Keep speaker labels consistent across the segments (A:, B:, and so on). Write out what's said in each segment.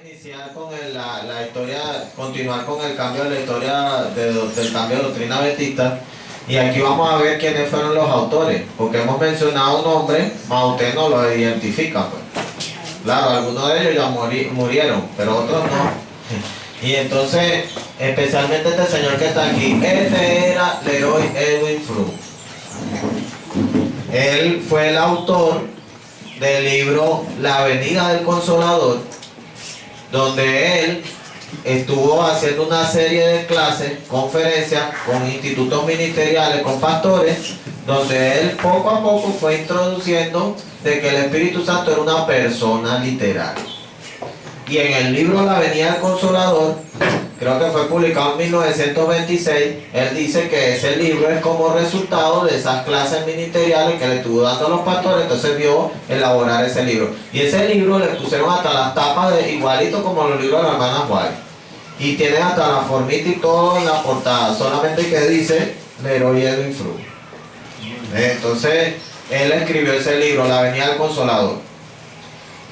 A: iniciar con la historia, continuar con el cambio de la historia del cambio de doctrina adventista. Y aquí vamos a ver quiénes fueron los autores, porque hemos mencionado un nombre, más usted no lo identifica, pues. Claro, algunos de ellos ya murieron, pero otros no. Y entonces, especialmente este señor que está aquí, este era Leroy Edwin Froom. Él fue el autor del libro La Venida del Consolador, donde él estuvo haciendo una serie de clases, conferencias con institutos ministeriales, con pastores, donde él poco a poco fue introduciendo de que el Espíritu Santo era una persona literal. Y en el libro La Venida del Consolador, creo que fue publicado en 1926, él dice que ese libro es como resultado de esas clases ministeriales que le estuvo dando a los pastores, entonces vio elaborar ese libro. Y ese libro le pusieron hasta las tapas de igualito como los libros de la hermana White. Y tiene hasta la formita y todo en la portada, solamente que dice Leroy Edwin Froom. Entonces, él escribió ese libro, La Venida del Consolador.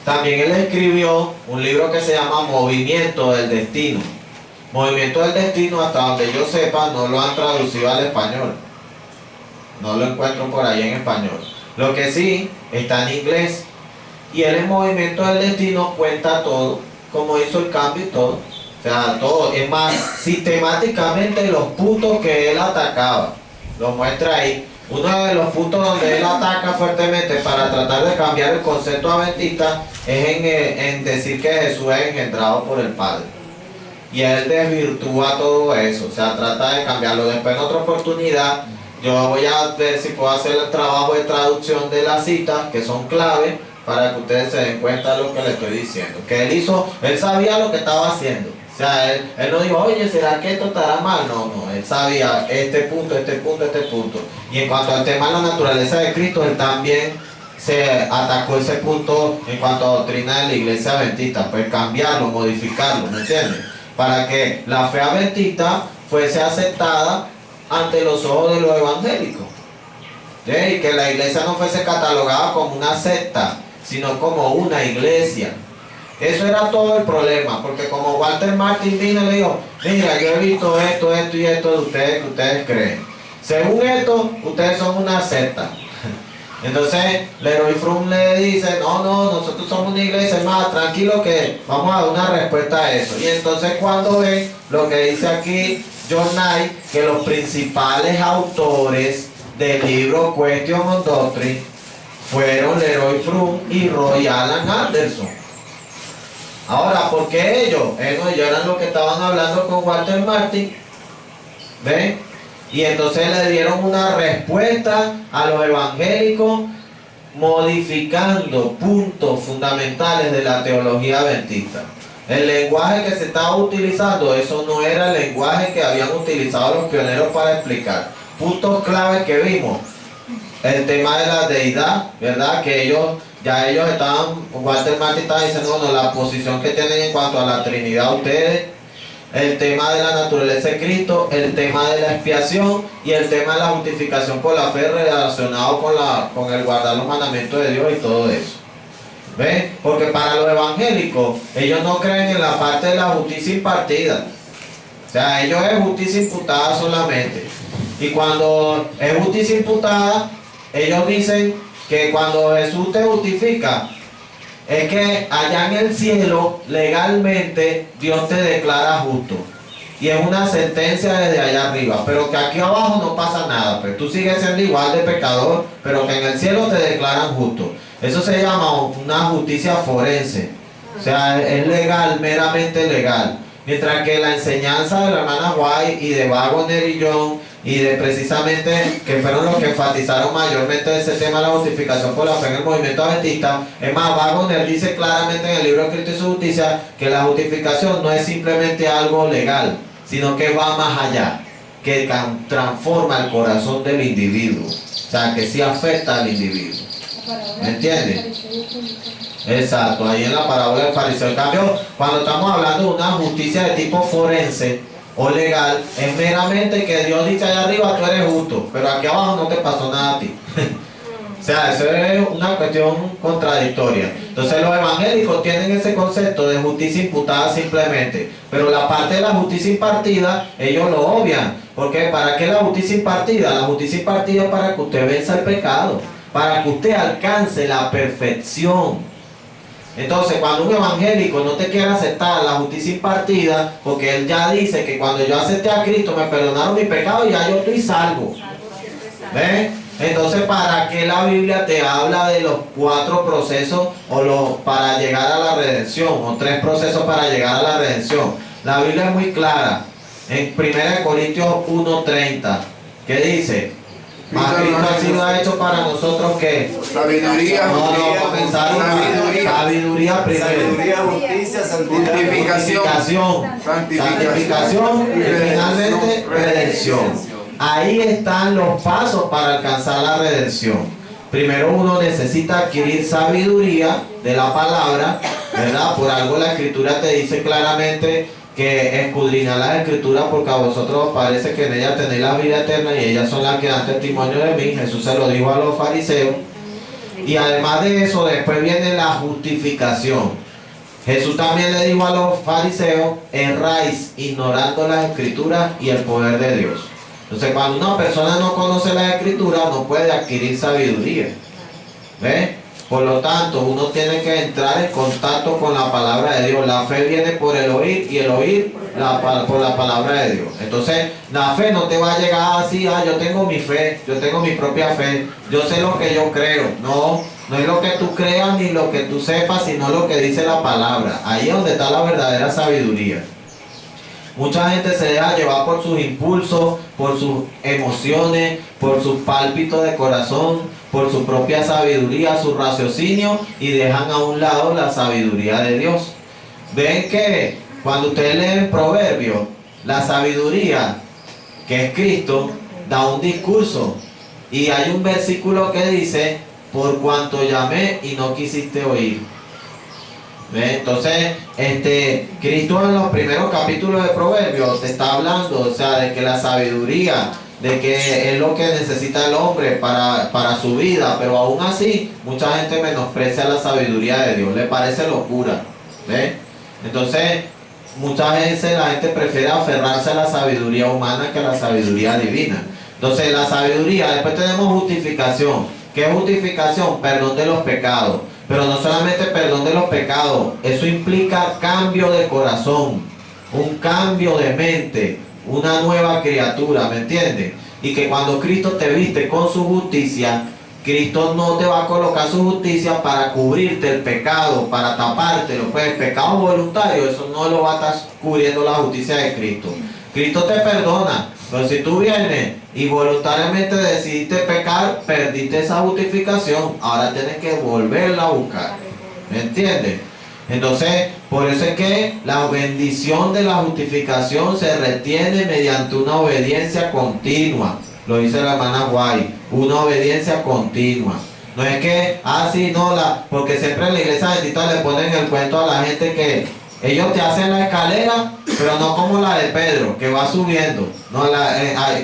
A: También él escribió un libro que se llama Movimiento del Destino. Movimiento del Destino, hasta donde yo sepa, no lo han traducido al español. No lo encuentro por ahí en español. Lo que sí, está en inglés. Y él en Movimiento del Destino cuenta todo, cómo hizo el cambio y todo. O sea, todo. Es más, sistemáticamente los puntos que él atacaba. Lo muestra ahí. Uno de los puntos donde él ataca fuertemente para tratar de cambiar el concepto adventista es en decir que Jesús es engendrado por el Padre. Y él desvirtúa todo eso, o sea, trata de cambiarlo. Después en otra oportunidad, yo voy a ver si puedo hacer el trabajo de traducción de las citas, que son claves, para que ustedes se den cuenta de lo que le estoy diciendo. Que él hizo, él sabía lo que estaba haciendo. O sea, él no dijo, oye, ¿será que esto estará mal? No, él sabía este punto, este punto, este punto. Y en cuanto al tema de la naturaleza de Cristo, él también se atacó ese punto en cuanto a doctrina de la iglesia adventista, pues cambiarlo, modificarlo, ¿me entiendes? Para que la fe adventista fuese aceptada ante los ojos de los evangélicos. ¿Sí? Y que la iglesia no fuese catalogada como una secta, sino como una iglesia. Eso era todo el problema, porque como Walter Martin vino y le dijo, mira, yo he visto esto, esto y esto de ustedes que ustedes creen. Según esto, ustedes son una secta. Entonces, Leroy Froom le dice, no, nosotros somos una iglesia, más tranquilo que vamos a dar una respuesta a eso. Y entonces cuando ven lo que dice aquí John Knight, que los principales autores del libro Question on Doctrine fueron Leroy Froom y Roy Alan Anderson. Ahora, ¿por qué ellos? Ellos eran los que estaban hablando con Walter Martin, ¿ven? Y entonces le dieron una respuesta a los evangélicos modificando puntos fundamentales de la teología adventista. El lenguaje que se estaba utilizando, eso no era el lenguaje que habían utilizado los pioneros para explicar. Puntos claves que vimos. El tema de la deidad, ¿verdad? Que ellos estaban, Walter Martin estaba diciendo, no, la posición que tienen en cuanto a la Trinidad ustedes, el tema de la naturaleza de Cristo, el tema de la expiación y el tema de la justificación por la fe relacionado con el guardar los mandamientos de Dios y todo eso. ¿Ven? Porque para los evangélicos, ellos no creen en la parte de la justicia impartida. O sea, ellos es justicia imputada solamente. Y cuando es justicia imputada, ellos dicen que cuando Jesús te justifica, es que allá en el cielo, legalmente, Dios te declara justo. Y es una sentencia desde allá arriba. Pero que aquí abajo no pasa nada. Pues tú sigues siendo igual de pecador, pero que en el cielo te declaran justo. Eso se llama una justicia forense. O sea, es legal, meramente legal. Mientras que la enseñanza de la hermana White y de Waggoner y Young, y de precisamente que fueron los que enfatizaron mayormente ese tema de la justificación por la fe en el movimiento adventista. Es más, Waggoner dice claramente en el libro de Cristo y su justicia que la justificación no es simplemente algo legal, sino que va más allá, que transforma el corazón del individuo, o sea, que sí afecta al individuo. ¿Me entiendes? Exacto, ahí en la parábola del fariseo. En cambio, cuando estamos hablando de una justicia de tipo forense o legal, es meramente que Dios dice allá arriba, tú eres justo, pero aquí abajo no te pasó nada a ti. O sea, eso es una cuestión contradictoria. Entonces los evangélicos tienen ese concepto de justicia imputada simplemente, pero la parte de la justicia impartida, ellos lo obvian. Porque ¿para qué la justicia impartida? La justicia impartida es para que usted venza el pecado, para que usted alcance la perfección. Entonces, cuando un evangélico no te quiere aceptar la justicia impartida, porque él ya dice que cuando yo acepté a Cristo me perdonaron mi pecado y ya yo estoy salvo. ¿Ven? Entonces, ¿para qué la Biblia te habla de los 4 procesos para llegar a la redención? O 3 procesos para llegar a la redención. La Biblia es muy clara. En 1 Corintios 1:30, ¿qué dice? Mas Cristo ha sido hecho para nosotros que
B: sabiduría,
A: sabiduría primero,
C: sabiduría, justicia,
A: santificación y finalmente redención. Ahí están los pasos para alcanzar la redención. Primero uno necesita adquirir sabiduría de la palabra, ¿verdad? Por algo la Escritura te dice claramente que escudriñad las Escrituras porque a vosotros os parece que en ellas tenéis la vida eterna y ellas son las que dan testimonio de mí. Jesús se lo dijo a los fariseos. Y además de eso, después viene la justificación. Jesús también le dijo a los fariseos: erráis ignorando las Escrituras y el poder de Dios. Entonces, cuando una persona no conoce las Escrituras, no puede adquirir sabiduría. ¿Ves? Por lo tanto, uno tiene que entrar en contacto con la palabra de Dios. La fe viene por el oír y el oír por la palabra de Dios. Entonces, la fe no te va a llegar así: yo tengo mi fe, yo tengo mi propia fe, yo sé lo que yo creo. No, no es lo que tú creas ni lo que tú sepas, sino lo que dice la palabra. Ahí es donde está la verdadera sabiduría. Mucha gente se deja llevar por sus impulsos, por sus emociones, por sus pálpitos de corazón, por su propia sabiduría, su raciocinio, y dejan a un lado la sabiduría de Dios. Ven que cuando ustedes leen Proverbios, la sabiduría, que es Cristo, da un discurso. Y hay un versículo que dice: por cuanto llamé y no quisiste oír. ¿Ve? Entonces, Cristo en los primeros capítulos de Proverbios te está hablando, o sea, de que la sabiduría, de que es lo que necesita el hombre para su vida, pero aún así, mucha gente menosprecia la sabiduría de Dios, le parece locura. ¿Ve? Entonces, muchas veces la gente prefiere aferrarse a la sabiduría humana que a la sabiduría divina. Entonces, la sabiduría, después tenemos justificación. ¿Qué es justificación? Perdón de los pecados. Pero no solamente perdón de los pecados, eso implica cambio de corazón, un cambio de mente, una nueva criatura, ¿me entiendes? Y que cuando Cristo te viste con su justicia, Cristo no te va a colocar su justicia para cubrirte el pecado, para tapártelo. Pues el pecado voluntario, eso no lo va a estar cubriendo la justicia de Cristo. Cristo te perdona, pero si tú vienes y voluntariamente decidiste pecar, perdiste esa justificación, ahora tienes que volverla a buscar. ¿Me entiendes? Entonces, por eso es que la bendición de la justificación se retiene mediante una obediencia continua. Lo dice la hermana Guay, una obediencia continua. No es que, porque siempre en la iglesia bendita le ponen el cuento a la gente que ellos te hacen la escalera, pero no como la de Pedro, que va subiendo. No,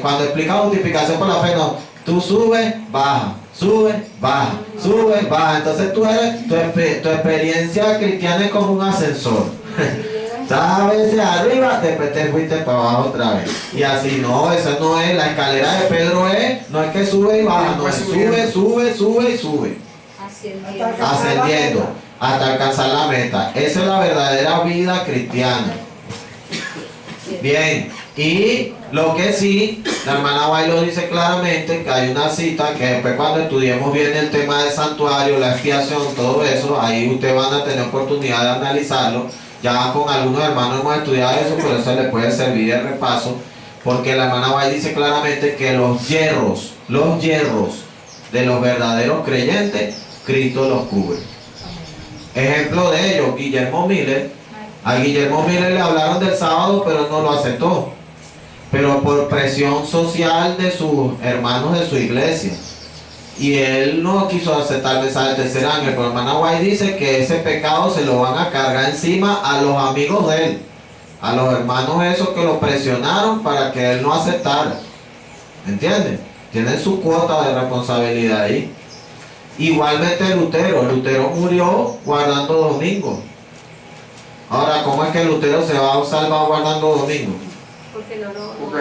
A: cuando explica justificación por la fe, no. Tú subes, baja, subes, baja, subes, baja. Entonces tu experiencia cristiana es como un ascensor. Estás a veces arriba, después te fuiste para abajo otra vez. Y así no, eso no es. La escalera de Pedro no es que sube y baja, no es sube y sube. Ascendiendo hasta alcanzar la meta. Esa es la verdadera vida cristiana. Bien, y lo que sí, la hermana Guay lo dice claramente, que hay una cita que después cuando estudiemos bien el tema del santuario, la expiación, todo eso, ahí ustedes van a tener oportunidad de analizarlo. Ya con algunos hermanos hemos estudiado eso, por eso les puede servir de repaso, porque la hermana Guay dice claramente que los hierros de los verdaderos creyentes, Cristo los cubre. Ejemplo de ello, Guillermo Miller. A Guillermo Miller le hablaron del sábado, pero no lo aceptó. Pero por presión social de sus hermanos de su iglesia. Y él no quiso aceptar el mensaje del tercer ángel. Pero hermana White dice que ese pecado se lo van a cargar encima a los amigos de él. A los hermanos esos que lo presionaron para que él no aceptara. ¿Entienden? Tienen su cuota de responsabilidad ahí. Igualmente Lutero murió guardando domingo. Ahora, ¿cómo es que Lutero se va a salvar guardando domingo?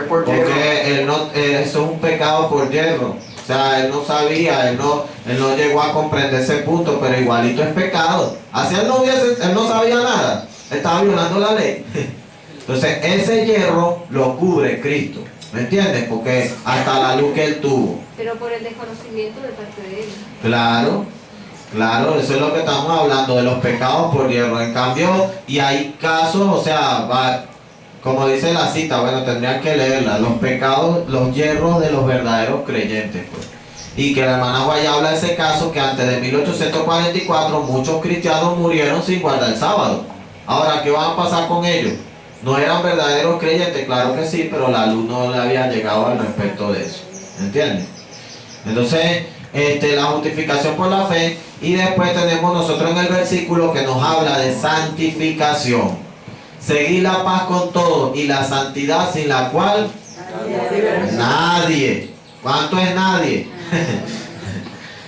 A: Porque él no, eso es un pecado por hierro. O sea, él no sabía, él no llegó a comprender ese punto, pero igualito es pecado. Así él no sabía nada, estaba violando la ley. Entonces, ese hierro lo cubre Cristo, ¿me entiendes? Porque hasta la luz que él tuvo.
B: Pero por el desconocimiento de parte de él.
A: Claro, eso es lo que estamos hablando, de los pecados por hierro. En cambio, y hay casos, o sea, como dice la cita, bueno, tendrían que leerla, los pecados, los hierros de los verdaderos creyentes, pues. Y que la hermana Guaya habla de ese caso que antes de 1844 muchos cristianos murieron sin guardar el sábado. Ahora, ¿qué va a pasar con ellos? ¿No eran verdaderos creyentes? Claro que sí, pero la luz no le había llegado al respecto de eso. ¿Entiendes? Entonces, la justificación por la fe, y después tenemos nosotros en el versículo que nos habla de santificación. Seguir la paz con todos y la santidad sin la cual nadie. ¿Cuánto es nadie?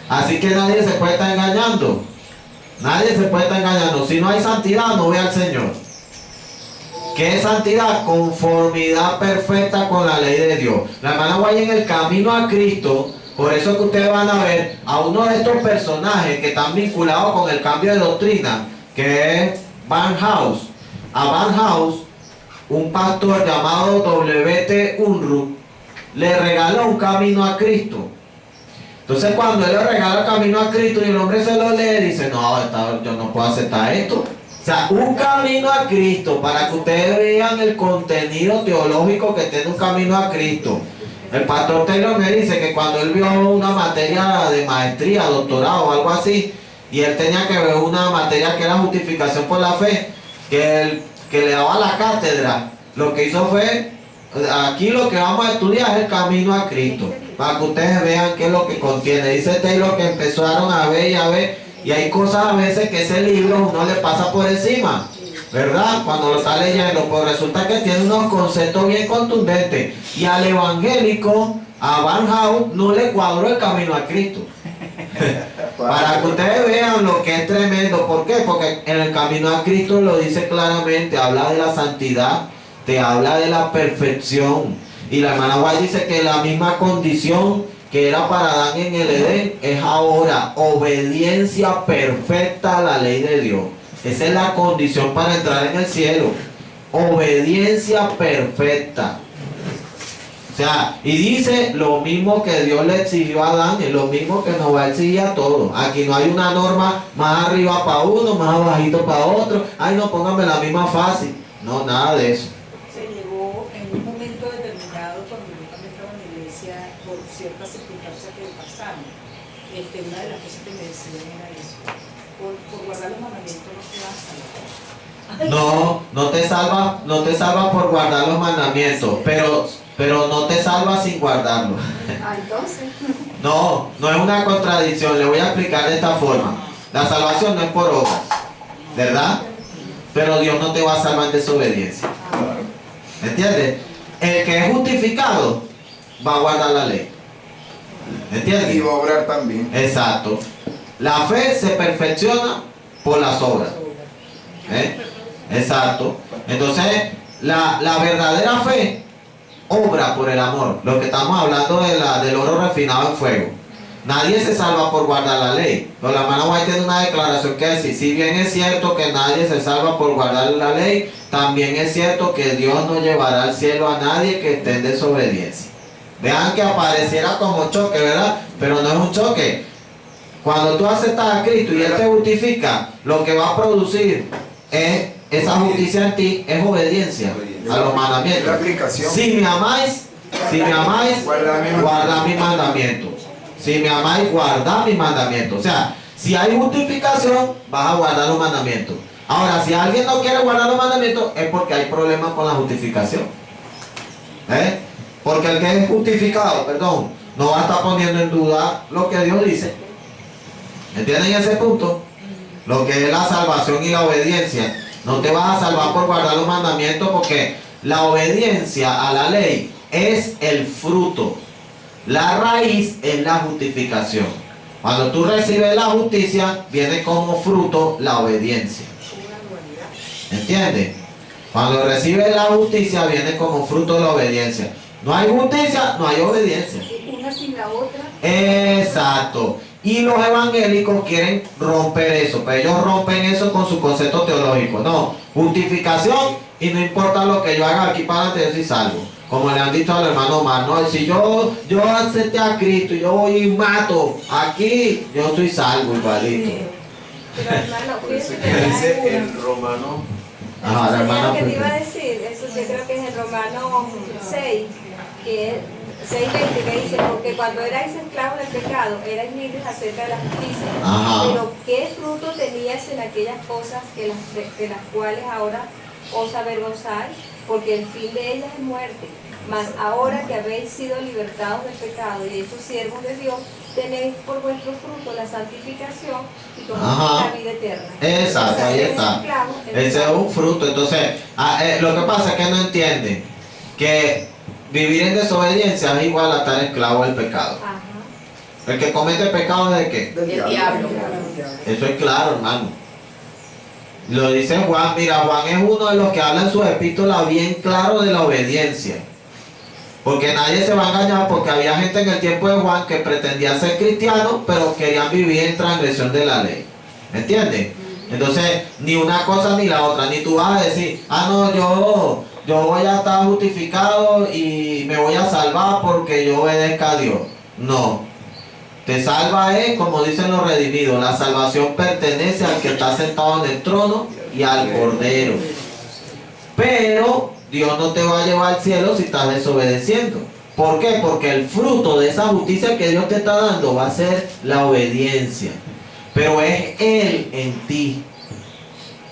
A: Así que nadie se puede estar engañando. Nadie se puede estar engañando. Si no hay santidad, no ve al Señor. ¿Qué es santidad? Conformidad perfecta con la ley de Dios. La hermana Guaya en el camino a Cristo, por eso que ustedes van a ver a uno de estos personajes que están vinculados con el cambio de doctrina, que es Barnhouse. A Barnhouse, un pastor llamado W.T. Unruh le regaló un camino a Cristo. Entonces cuando él le regala el camino a Cristo y el hombre se lo lee, dice, no, yo no puedo aceptar esto. O sea, un camino a Cristo, para que ustedes vean el contenido teológico que tiene un camino a Cristo. El pastor Taylor me dice que cuando él vio una materia de maestría, doctorado o algo así, y él tenía que ver una materia que era justificación por la fe, que le daba la cátedra, lo que hizo fue, aquí lo que vamos a estudiar es el camino a Cristo, para que ustedes vean qué es lo que contiene. Dice Taylor que empezaron a ver, y hay cosas a veces que ese libro uno le pasa por encima, ¿verdad? Cuando lo está leyendo, pues resulta que tiene unos conceptos bien contundentes, y al evangélico, a Barnhouse, no le cuadró el camino a Cristo. Para que ustedes vean lo que es tremendo. ¿Por qué? Porque en el camino a Cristo lo dice claramente, habla de la santidad, te habla de la perfección. Y la hermana White dice que la misma condición que era para Adán en el Edén es ahora obediencia perfecta a la ley de Dios. Esa es la condición para entrar en el cielo. Obediencia perfecta. O sea, y dice lo mismo que Dios le exigió a Adán, es lo mismo que nos va a exigir a todos. Aquí no hay una norma más arriba para uno, más abajito para otro. Ay, no, póngame la misma fácil. No, nada de eso.
C: Se llegó en un momento determinado, cuando yo también estaba en la iglesia, por ciertas circunstancias que pasaron. Una de las cosas que me decían era eso. Por guardar los mandamientos no te vas a salvar.
A: No te salva por guardar los mandamientos, pero no te salva sin guardarlos.
B: Entonces.
A: No es una contradicción. Le voy a explicar de esta forma. La salvación no es por obras, ¿verdad? Pero Dios no te va a salvar en desobediencia. ¿Entiendes? El que es justificado va a guardar la ley. ¿Entiendes?
D: Y va a obrar también.
A: Exacto. La fe se perfecciona por las obras. Exacto. Entonces, la verdadera fe obra por el amor. Lo que estamos hablando del oro refinado en fuego. Nadie se salva por guardar la ley. Pero la hermana White tiene una declaración que decir, si bien es cierto que nadie se salva por guardar la ley, también es cierto que Dios no llevará al cielo a nadie que esté en desobediencia. Vean que apareciera como choque, ¿verdad? Pero no es un choque. Cuando tú aceptas a Cristo y Él te justifica, lo que va a producir es esa justicia en ti, es obediencia a los mandamientos.
D: La aplicación.
A: Si me amáis, guardad mis mandamientos. Si me amáis, guardad mis mandamientos. O sea, si hay justificación, vas a guardar los mandamientos. Ahora, si alguien no quiere guardar los mandamientos, es porque hay problemas con la justificación. Porque el que es justificado, no va a estar poniendo en duda lo que Dios dice. ¿Entienden ese punto? Lo que es la salvación y la obediencia. No te vas a salvar por guardar los mandamientos, porque la obediencia a la ley es el fruto. La raíz es la justificación. Cuando tú recibes la justicia, viene como fruto la obediencia.
C: Una dualidad.
A: ¿Entiendes? Cuando recibes la justicia, viene como fruto la obediencia. No hay justicia, no hay obediencia.
B: Una sin la otra.
A: Exacto. Y los evangélicos quieren romper eso, pero ellos rompen eso con su concepto teológico. No, justificación y no importa lo que yo haga aquí para adelante, yo soy salvo. Como le han dicho al hermano Omar, no, si yo acepté a Cristo y yo voy y mato aquí, yo soy salvo igualito.
B: Pero hermano,
D: Por eso
B: fíjese
D: que
B: que
D: dice
B: hay
D: en Romano,
A: Ajá,
B: eso sería
A: hermano,
B: lo que te
A: pues,
B: iba a decir. Eso yo creo que es en Romanos 6, que es 6:20, que dice, porque cuando erais esclavos del pecado, erais libres acerca de la justicia.
A: Ajá.
B: Pero ¿qué fruto tenías en aquellas cosas de las cuales ahora os avergonzáis? Porque el fin de ellas es muerte. Mas ahora que habéis sido libertados del pecado y hechos siervos de Dios, tenéis por vuestro fruto la santificación y como
A: Ajá.
B: la vida eterna.
A: Exacto,
B: O sea,
A: ahí
B: eres
A: está.
B: esclavo,
A: Ese es un fruto. Entonces, lo que pasa es que no entienden que vivir en desobediencia es igual a estar esclavo del pecado.
B: Ajá.
A: El que comete pecado, ¿de qué?
E: Del diablo.
A: Eso es claro, hermano. Lo dice Juan. Mira, Juan es uno de los que habla en su epístola bien claro de la obediencia. Porque nadie se va a engañar, porque había gente en el tiempo de Juan que pretendía ser cristiano, pero querían vivir en transgresión de la ley. ¿Me entiendes? Entonces, ni una cosa ni la otra. Ni tú vas a decir, no, yo voy a estar justificado y me voy a salvar porque yo obedezca a Dios. No. Te salva es, como dicen los redimidos, la salvación pertenece al que está sentado en el trono y al Cordero. Pero Dios no te va a llevar al cielo si estás desobedeciendo. ¿Por qué? Porque el fruto de esa justicia que Dios te está dando va a ser la obediencia. Pero es Él en ti.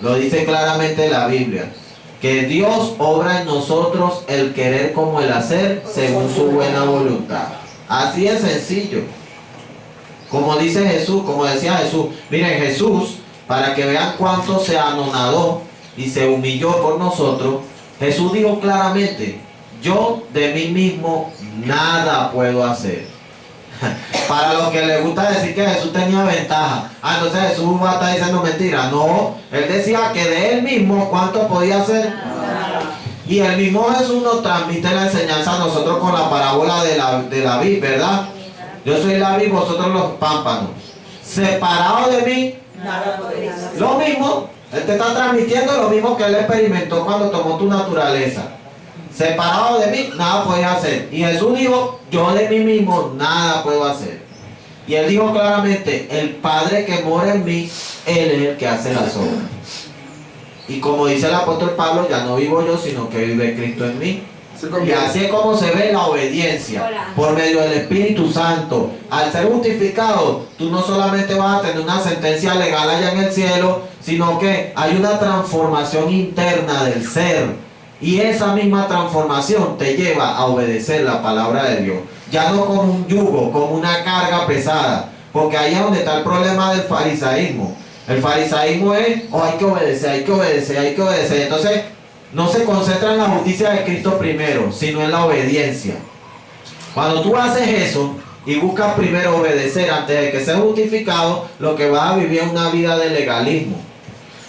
A: Lo dice claramente la Biblia. Que Dios obra en nosotros el querer como el hacer según su buena voluntad. Así es sencillo. Como dice Jesús, como decía Jesús. Miren, Jesús, para que vean cuánto se anonadó y se humilló por nosotros, Jesús dijo claramente, yo de mí mismo nada puedo hacer. Para los que les gusta decir que Jesús tenía ventaja, entonces Jesús va a estar diciendo mentira. No, él decía que de él mismo, ¿cuánto podía hacer? Y el mismo Jesús nos transmite la enseñanza a nosotros con la parábola de la vid, ¿verdad? Yo soy la vid, vosotros los pámpanos. Separados de mí,
C: Nada podéis hacer.
A: lo mismo. Él te está transmitiendo lo mismo que él experimentó cuando tomó tu naturaleza. Separado de mí, nada podéis hacer. Y Jesús dijo, yo de mí mismo nada puedo hacer. Y él dijo claramente, el Padre que mora en mí, él es el que hace las obras. Y como dice el apóstol Pablo, ya no vivo yo, sino que vive Cristo en mí. Y así es como se ve la obediencia, por medio del Espíritu Santo. Al ser justificado, tú no solamente vas a tener una sentencia legal allá en el cielo, sino que hay una transformación interna del ser. Y esa misma transformación te lleva a obedecer la palabra de Dios. Ya no como un yugo, como una carga pesada. Porque ahí es donde está el problema del farisaísmo. El farisaísmo es, hay que obedecer, hay que obedecer, hay que obedecer. Entonces, no se concentra en la justicia de Cristo primero, sino en la obediencia. Cuando tú haces eso y buscas primero obedecer antes de que seas justificado, lo que vas a vivir es una vida de legalismo.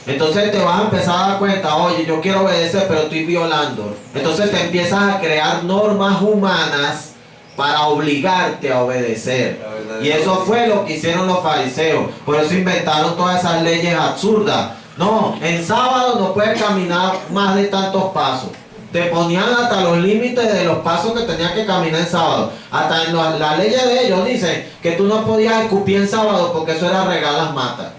A: Entonces te vas a empezar a dar cuenta, oye, yo quiero obedecer, pero estoy violando. Entonces te empiezas a crear normas humanas para obligarte a obedecer. Y eso fue lo que hicieron los fariseos. Por eso inventaron todas esas leyes absurdas. No, en sábado no puedes caminar más de tantos pasos. Te ponían hasta los límites de los pasos que tenías que caminar en sábado. Hasta en las leyes de ellos dicen que tú no podías escupir en sábado porque eso era regalas matas.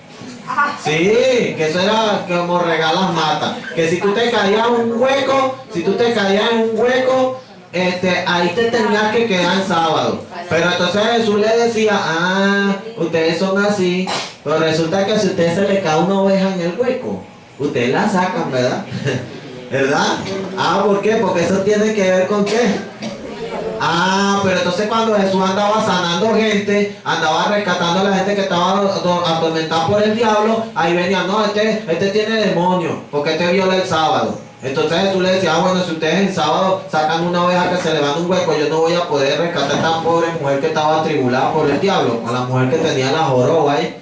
A: Sí, que eso era como regalas matas. Que si tú te caías en un hueco, ahí te tenías que quedar en sábado. Pero entonces Jesús le decía, ustedes son así, pero resulta que si a ustedes se le cae una oveja en el hueco, ustedes la sacan, ¿verdad? ¿Verdad? ¿Por qué? Porque eso tiene que ver con qué. Pero entonces cuando Jesús andaba sanando gente, andaba rescatando a la gente que estaba atormentada por el diablo, ahí venía, no, este tiene demonio, porque este viola el sábado. Entonces Jesús le decía, bueno, si ustedes en sábado sacan una oveja que se le va en un hueco, yo no voy a poder rescatar a esta pobre mujer que estaba atribulada por el diablo, con la mujer que tenía la joroba ahí.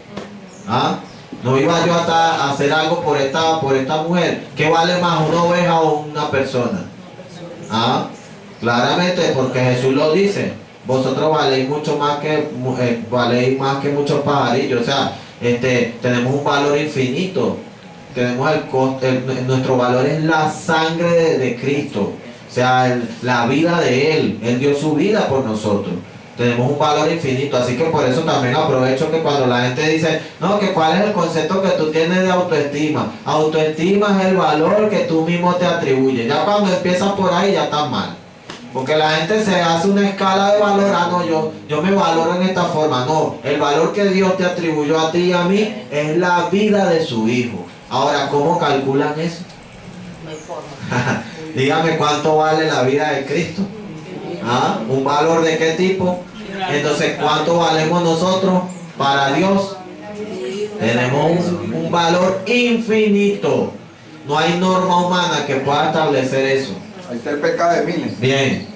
A: ¿Ah? No iba yo a hacer algo por esta mujer. ¿Qué vale más, una oveja o una persona? ¿Ah? Claramente, porque Jesús lo dice. Vosotros valéis mucho más valéis más que muchos pajarillos. O sea, tenemos un valor infinito. Tenemos nuestro valor es la sangre de Cristo. O sea, la vida de Él. Él dio su vida por nosotros. Tenemos un valor infinito, así que por eso también aprovecho que cuando la gente dice, no, que cuál es el concepto que tú tienes de autoestima. Autoestima es el valor que tú mismo te atribuyes. Ya cuando empiezas por ahí ya estás mal. Porque la gente se hace una escala de valor, no, yo me valoro en esta forma. No, el valor que Dios te atribuyó a ti y a mí es la vida de su Hijo. Ahora, ¿cómo calculan eso?
C: No hay forma.
A: Dígame cuánto vale la vida de Cristo. ¿Ah? ¿Un valor de qué tipo? Entonces, ¿cuánto valemos nosotros para Dios? Tenemos un valor infinito. No hay norma humana que pueda establecer eso.
D: Ahí está el pecado de miles.
A: Bien.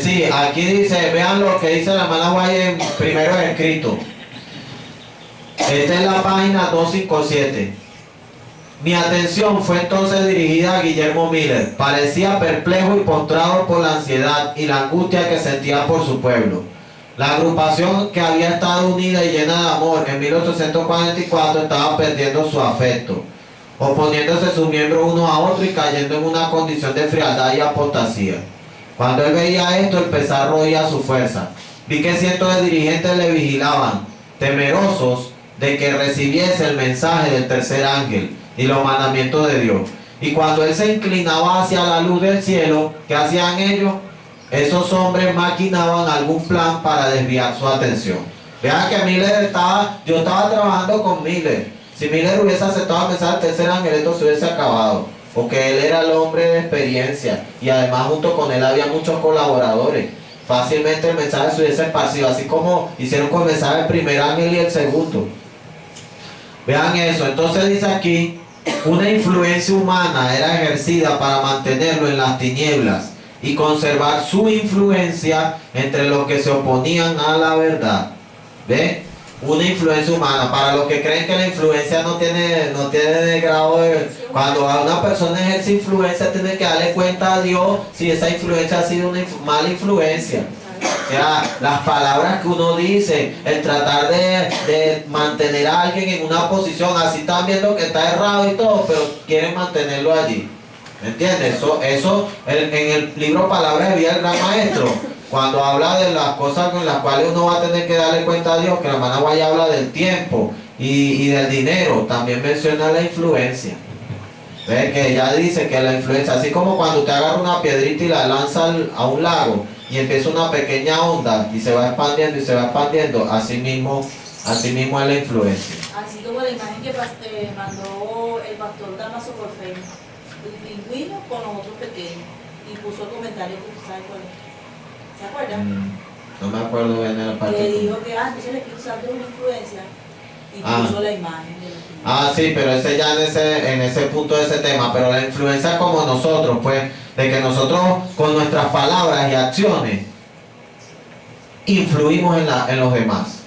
A: Sí, aquí dice, vean lo que dice la hermana Guay en primero escrito. Esta es la página 257. Mi atención fue entonces dirigida a Guillermo Miller. Parecía perplejo y postrado por la ansiedad y la angustia que sentía por su pueblo. La agrupación que había estado unida y llena de amor en 1844 estaba perdiendo su afecto, oponiéndose sus miembros unos a otros y cayendo en una condición de frialdad y apostasía. Cuando él veía esto, el pesar roía su fuerza. Vi que cientos de dirigentes le vigilaban, temerosos de que recibiese el mensaje del tercer ángel y los mandamientos de Dios. Y cuando él se inclinaba hacia la luz del cielo, ¿qué hacían ellos? Esos hombres maquinaban algún plan para desviar su atención. Vean que yo estaba trabajando con Miller. Si Miller hubiese aceptado el mensaje del tercer ángel, esto se hubiese acabado. Porque él era el hombre de experiencia. Y además junto con él había muchos colaboradores. Fácilmente el mensaje se hubiese esparcido. Así como hicieron con el mensaje del primer ángel y el segundo. Vean eso. Entonces dice aquí, una influencia humana era ejercida para mantenerlo en las tinieblas y conservar su influencia entre los que se oponían a la verdad. ¿Ve? Una influencia humana. Para los que creen que la influencia no tiene grado de... Cuando a una persona ejerce influencia, tiene que darle cuenta a Dios si esa influencia ha sido una mala influencia. O sea, las palabras que uno dice, el tratar de mantener a alguien en una posición, así están viendo que está errado y todo, pero quieren mantenerlo allí. ¿Me entiendes? Eso en el libro Palabras de Vida del Gran Maestro, cuando habla de las cosas con las cuales uno va a tener que darle cuenta a Dios, que la hermana Guaya habla del tiempo y del dinero, también menciona la influencia. ¿Ves? Que ella dice que la influencia, así como cuando usted agarra una piedrita y la lanza a un lago y empieza una pequeña onda y se va expandiendo y se va expandiendo, así mismo es la influencia.
E: Así como la imagen que mandó el pastor Damaso por Facebook, el pingüino con los otros pequeños, y puso el comentario que sabe cuál es. ¿Se acuerdan?
A: No me acuerdo bien de la parte.
E: Le dijo que entonces el Espíritu Santo es una influencia y puso la imagen de los pingüinos.
A: Sí, pero ese ya en ese punto de ese tema, pero la influencia como nosotros, pues, de que nosotros con nuestras palabras y acciones influimos en los demás.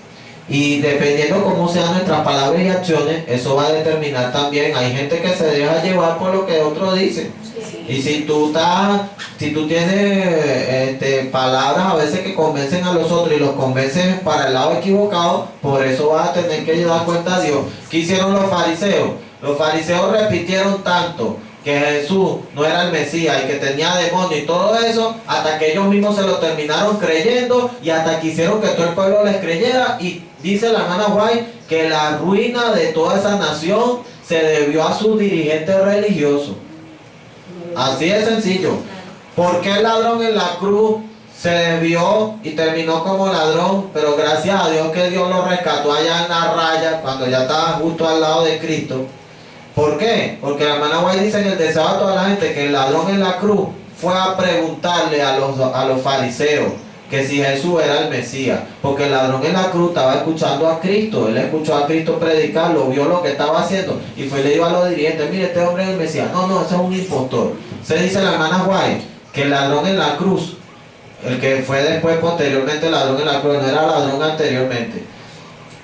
A: Y dependiendo cómo sean nuestras palabras y acciones, eso va a determinar también. Hay gente que se deja llevar por lo que otros dicen. Y si tú tienes palabras a veces que convencen a los otros y los convencen para el lado equivocado, por eso vas a tener que dar cuenta a Dios. ¿Qué hicieron los fariseos? Los fariseos repitieron tanto que Jesús no era el Mesías y que tenía demonios y todo eso, hasta que ellos mismos se lo terminaron creyendo y hasta que hicieron que todo el pueblo les creyera. Y dice la hermana White que la ruina de toda esa nación se debió a sus dirigentes religiosos. Así de sencillo. ¿Por qué el ladrón en la cruz se desvió y terminó como ladrón? Pero gracias a Dios que Dios lo rescató allá en la raya cuando ya estaba justo al lado de Cristo. ¿Por qué? Porque la hermana White dice en el deseo a toda la gente que el ladrón en la cruz fue a preguntarle a los fariseos, que si Jesús era el Mesías, porque el ladrón en la cruz estaba escuchando a Cristo, él escuchó a Cristo predicar, lo vio lo que estaba haciendo y fue y le dijo a los dirigentes, mire, este hombre es el Mesías. No, no, ese es un impostor. Se dice la hermana White que el ladrón en la cruz, el que fue después posteriormente ladrón en la cruz, no era ladrón anteriormente,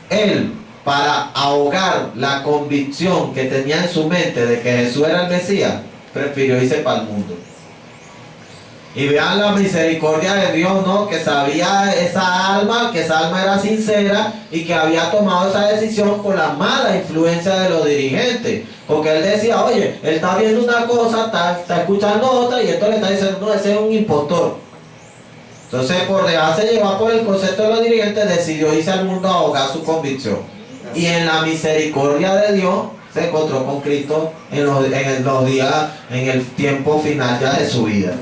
A: él, para ahogar la convicción que tenía en su mente de que Jesús era el Mesías, prefirió irse para el mundo. Y vean la misericordia de Dios, ¿no? Que sabía que esa alma era sincera y que había tomado esa decisión por la mala influencia de los dirigentes. Porque él decía, oye, él está viendo una cosa, está escuchando otra y esto le está diciendo, no, ese es un impostor. Entonces, por dejarse llevar por el concepto de los dirigentes, decidió irse al mundo a ahogar su convicción. Y en la misericordia de Dios, se encontró con Cristo en los días, en el tiempo final ya de su vida.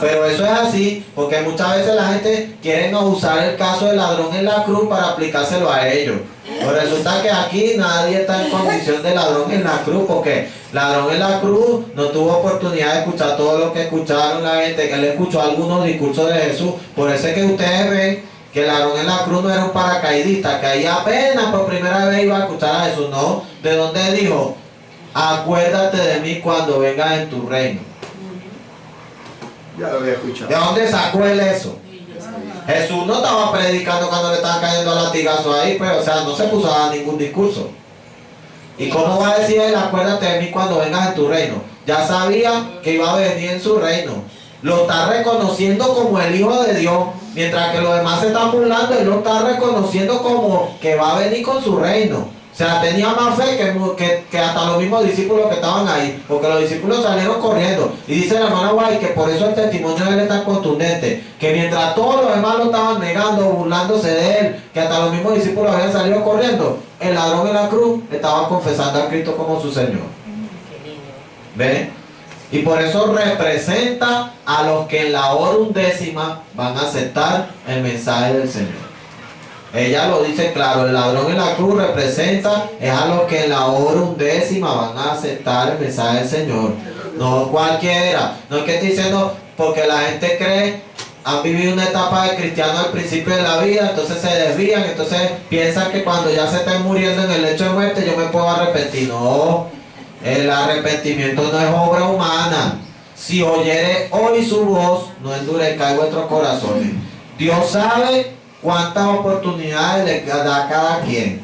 A: Pero eso es así, porque muchas veces la gente quiere usar el caso del ladrón en la cruz para aplicárselo a ellos. Pero resulta que aquí nadie está en condición de ladrón en la cruz, porque ladrón en la cruz no tuvo oportunidad de escuchar todo lo que escucharon la gente, que él escuchó algunos discursos de Jesús. Por eso es que ustedes ven que el ladrón en la cruz no era un paracaidista, que ahí apenas por primera vez iba a escuchar a Jesús, no. ¿De dónde dijo? Acuérdate de mí cuando vengas en tu reino.
D: Ya lo había escuchado.
A: ¿De dónde sacó él eso? Jesús no estaba predicando cuando le estaban cayendo a latigazos ahí, pues, o sea, no se puso a dar ningún discurso. ¿Y cómo va a decir él, acuérdate de mí cuando vengas en tu reino? Ya sabía que iba a venir en su reino. Lo está reconociendo como el Hijo de Dios. Mientras que los demás se están burlando, él lo está reconociendo como que va a venir con su reino. O sea, tenía más fe que hasta los mismos discípulos que estaban ahí. Porque los discípulos salieron corriendo. Y dice la hermana Guay que por eso el testimonio de él es tan contundente. Que mientras todos los demás lo estaban negando, burlándose de él, que hasta los mismos discípulos habían salido corriendo, el ladrón en la cruz estaba confesando a Cristo como su Señor. ¿Ven? Y por eso representa a los que en la hora undécima van a aceptar el mensaje del Señor. Ella lo dice claro, el ladrón en la cruz representa es a los que en la hora undécima van a aceptar el mensaje del Señor. No cualquiera. No es que esté diciendo porque la gente cree, han vivido una etapa de cristiano al principio de la vida, entonces se desvían, entonces piensan que cuando ya se estén muriendo en el lecho de muerte yo me puedo arrepentir. No. El arrepentimiento no es obra humana. Si oyere hoy su voz, no endurezcáis vuestros corazones. Dios sabe cuántas oportunidades le da a cada quien.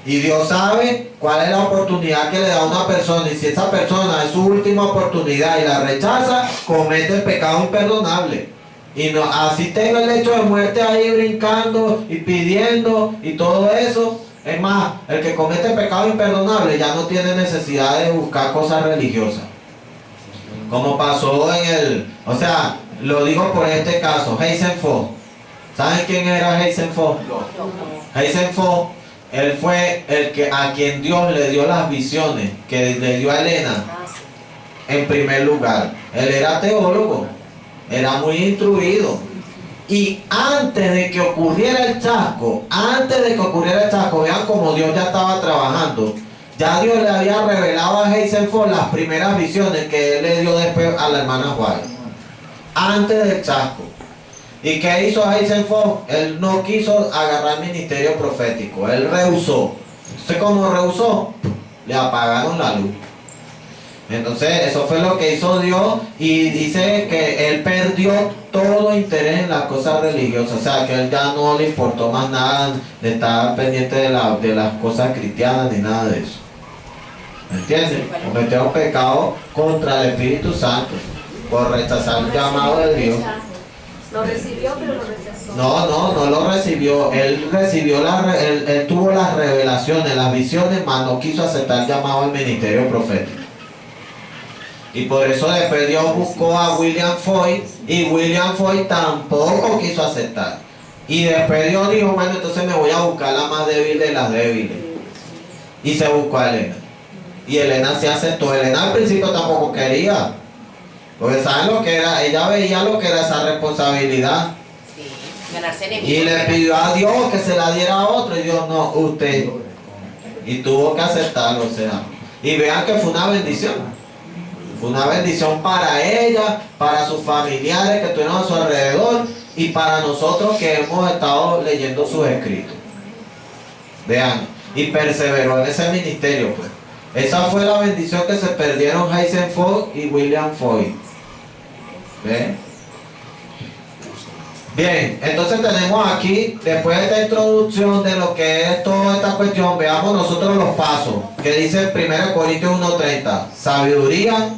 A: Y Dios sabe cuál es la oportunidad que le da a una persona. Y si esa persona es su última oportunidad y la rechaza, comete el pecado imperdonable. Y no, así tenga el lecho de muerte ahí brincando y pidiendo y todo eso. Es más, el que comete pecado imperdonable ya no tiene necesidad de buscar cosas religiosas. Como pasó o sea, lo digo por este caso, Heisenfeld. ¿Saben quién era Heisenfeld? Heisenfeld, él fue a quien Dios le dio las visiones que le dio a Elena. En primer lugar, él era teólogo, era muy instruido. Y antes de que ocurriera el chasco, vean como Dios ya estaba trabajando. Ya Dios le había revelado a Heisenfeld las primeras visiones que él le dio después a la hermana Juárez. Antes del chasco. ¿Y qué hizo Heisenfeld? Él no quiso agarrar el ministerio profético, él rehusó. Entonces, como rehusó, le apagaron la luz. Entonces eso fue lo que hizo Dios y dice que él perdió todo interés en las cosas religiosas, o sea que él ya no le importó más nada de estar pendiente de las cosas cristianas ni nada de eso. ¿Me entiendes? Cometió un pecado contra el Espíritu Santo por rechazar el llamado de Dios.
B: Lo recibió pero lo rechazó.
A: No lo recibió, él él tuvo las revelaciones, las visiones, mas no quiso aceptar el llamado al ministerio profético. Y por eso después Dios buscó a William Foy y William Foy tampoco quiso aceptar. Y después Dios dijo, bueno, entonces me voy a buscar la más débil de las débiles. Y se buscó a Elena. Y Elena se aceptó. Elena al principio tampoco quería. Porque ¿saben lo que era? Ella veía lo que era esa responsabilidad.
F: Sí, ganarse enemigos.
A: Y le pidió a Dios que se la diera a otro. Y Dios, no, usted. Y tuvo que aceptarlo, o sea. Y vean que fue una bendición. Fue una bendición para ella, para sus familiares que estuvieron a su alrededor. y para nosotros que hemos estado leyendo sus escritos. Vean, y perseveró en ese ministerio, pues. Esa fue la bendición que se perdieron Heisenberg y William Foy. ¿Ven? Bien, entonces tenemos aquí, después de esta introducción de lo que es toda esta cuestión, veamos nosotros los pasos, que dice 1 Corintios 1:30, sabiduría,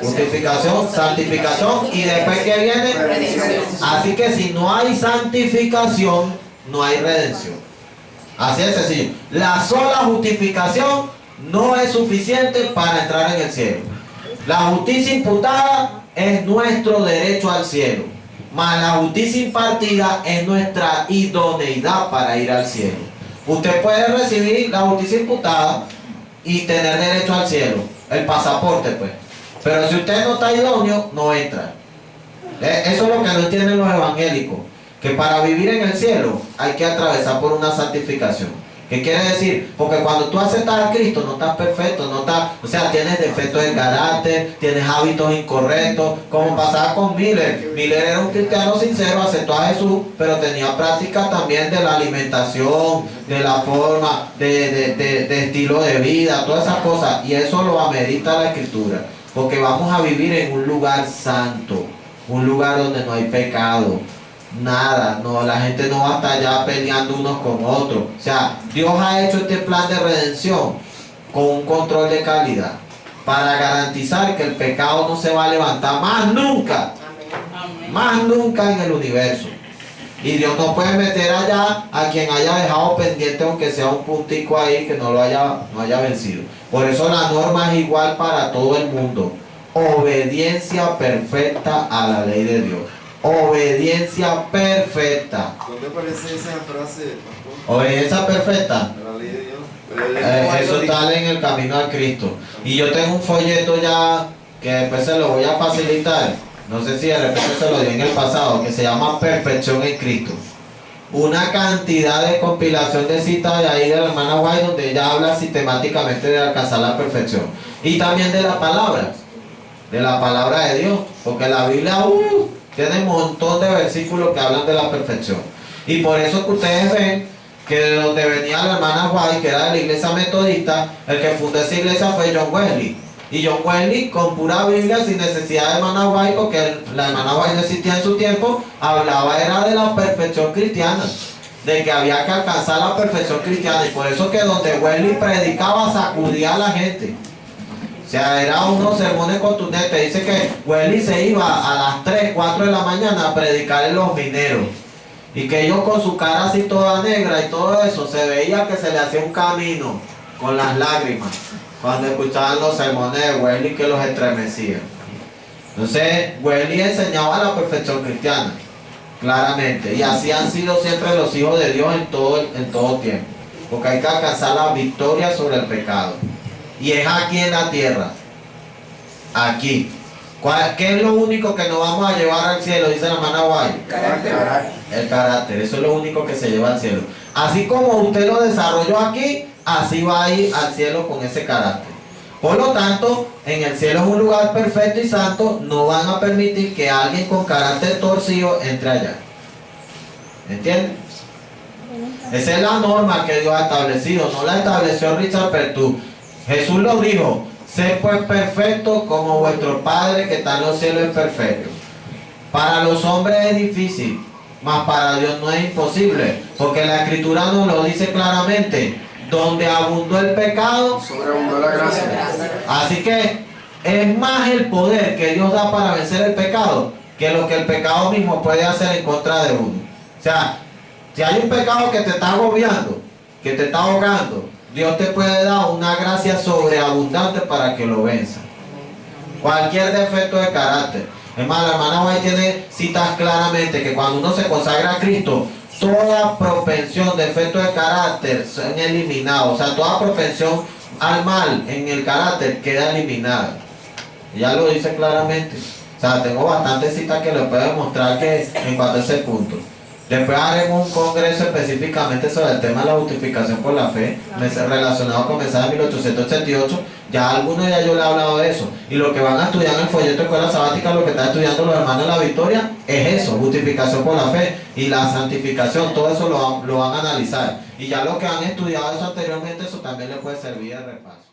A: justificación, santificación, y después que viene,
F: Redención.
A: así que si no hay santificación, no hay redención. Así de sencillo. La sola justificación no es suficiente para entrar en el cielo. La justicia imputada es nuestro derecho al cielo, mas la justicia impartida es nuestra idoneidad para ir al cielo. Usted puede recibir la justicia imputada y tener derecho al cielo, el pasaporte pues, pero si usted no está idóneo, no entra. Eso es lo que no entienden los evangélicos, que para vivir en el cielo hay que atravesar por una santificación. ¿Qué quiere decir? Porque cuando tú aceptas a Cristo no estás perfecto, no estás, o sea, tienes defectos de carácter, tienes hábitos incorrectos, como pasaba con Miller. Miller era un cristiano sincero, aceptó a Jesús, pero tenía prácticas también de la alimentación, de la forma, de estilo de vida, todas esas cosas, y eso lo amerita la Escritura, porque vamos a vivir en un lugar santo, un lugar donde no hay pecado. Nada, no, la gente no va a estar allá peleando unos con otros. O sea, Dios ha hecho este plan de redención con un control de calidad para garantizar que el pecado no se va a levantar más nunca, más nunca en el universo. Y Dios no puede meter allá a quien haya dejado pendiente, aunque sea un puntico ahí que no haya vencido. Por eso la norma es igual para todo el mundo. Obediencia perfecta a la ley de Dios. Obediencia perfecta.
D: ¿Dónde aparece esa frase, pastor?
A: Obediencia perfecta.
D: La ley de Dios.
A: Eso está en el camino al Cristo. Y yo tengo un folleto ya que después se lo voy a facilitar. No sé si de repente se lo di en el pasado, que se llama Perfección en Cristo. Una cantidad de compilación de citas de ahí de la hermana White, donde ella habla sistemáticamente de alcanzar la perfección. Y también de la palabra de Dios. Porque la Biblia tiene un montón de versículos que hablan de la perfección. Y por eso que ustedes ven que de donde venía la hermana White, que era de la iglesia metodista, el que fundó esa iglesia fue John Wesley. Y John Wesley, con pura Biblia, sin necesidad de hermana White, porque la hermana White no existía en su tiempo, hablaba era de la perfección cristiana, de que había que alcanzar la perfección cristiana. Y por eso que donde Wesley predicaba, sacudía a la gente. O sea, era unos sermones contundentes. Dice que Wesley se iba a las 3, 4 de la mañana a predicar en los mineros. Y que ellos con su cara así toda negra y todo eso, se veía que se le hacía un camino con las lágrimas cuando escuchaban los sermones de Wesley, que los estremecían. Entonces, Wesley enseñaba la perfección cristiana, claramente. Y así han sido siempre los hijos de Dios en todo tiempo. Porque hay que alcanzar la victoria sobre el pecado. Y es aquí en la tierra. Aquí. ¿Qué es lo único que nos vamos a llevar al cielo? Dice la hermana White. El carácter. Eso es lo único que se lleva al cielo. Así como usted lo desarrolló aquí, así va a ir al cielo con ese carácter. Por lo tanto, en el cielo es un lugar perfecto y santo. No van a permitir que alguien con carácter torcido entre allá. ¿Entienden? Esa es la norma que Dios ha establecido. No la estableció Richard Pertú. Jesús lo dijo: sé pues perfecto como vuestro Padre que está en los cielos es perfecto. Para los hombres es difícil, mas para Dios no es imposible, porque la Escritura nos lo dice claramente: donde abundó el pecado,
D: Sobreabundó la gracia.
A: así que es más el poder que Dios da para vencer el pecado que lo que el pecado mismo puede hacer en contra de uno. O sea, si hay un pecado que te está agobiando, que te está ahogando, Dios te puede dar una gracia sobreabundante para que lo venza. Cualquier defecto de carácter. Es más, la hermana White tiene citas claramente que cuando uno se consagra a Cristo, toda propensión, defecto de carácter son eliminados. O sea, toda propensión al mal en el carácter queda eliminada. Ya lo dice claramente. O sea, tengo bastantes citas que les puedo mostrar que en cuanto a ese punto. Después haremos un congreso específicamente sobre el tema de la justificación por la fe, relacionado con mensajes de 1888. Ya algunos ya yo le he hablado de eso. Y lo que van a estudiar en el folleto de Escuela Sabática, lo que están estudiando los hermanos de la Victoria, es eso, justificación por la fe y la santificación, todo eso lo van a analizar. Y ya los que han estudiado eso anteriormente, eso también les puede servir de repaso.